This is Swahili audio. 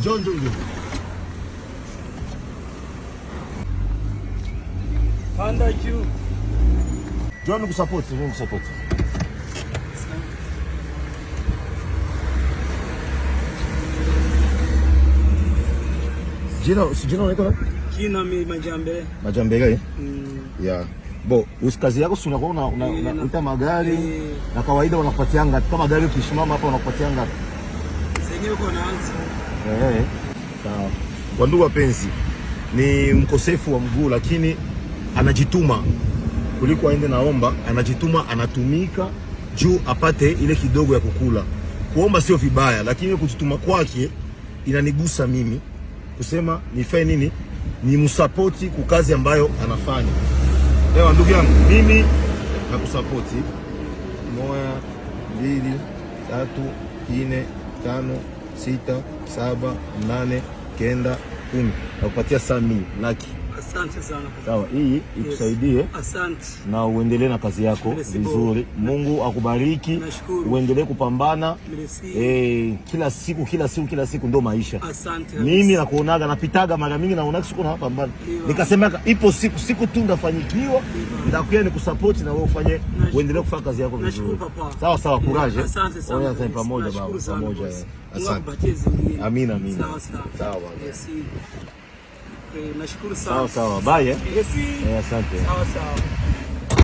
John. Panda Q. John kusupport. Jina unaitwa? Jina mimi Majambele. Majambele? Yeah. Bo, usikazi yako si unakuwa unaita magari na kawaida unakupatianga kama gari ukisimama hapa unakupatianga. Senyewe uko naanza. Sawa. Kwa ndugu wapenzi, ni mkosefu wa mguu lakini anajituma kuliko aende naomba, anajituma, anatumika juu apate ile kidogo ya kukula. Kuomba sio vibaya, lakini kujituma kwake inanigusa mimi kusema nifanye nini, ni msapoti kwa kazi ambayo anafanya. Ewa ndugu yangu, mimi nakusapoti 1 2 3 4 5 6 7 8 9 10 nakupatia 100 laki. Asante sana. Sawa, hii ikusaidie. Asante. Na uendelee na kazi yako vizuri. Mungu akubariki. Uendelee kupambana. Kila siku ndo maisha. Asante. Mimi nakuonaga napitaga mara mingi naona siku na pambana. Nikasema ipo siku tu ndafanyikiwa, ndakuja nikusupport na wewe ufanye uendelee kufanya kazi yako vizuri. Sawa, courage. Asante sana. Wewe pamoja baba, pamoja. Asante. Amina. Sawa. Nashukuru sana. Sawa. Bye. Asante. Sawa.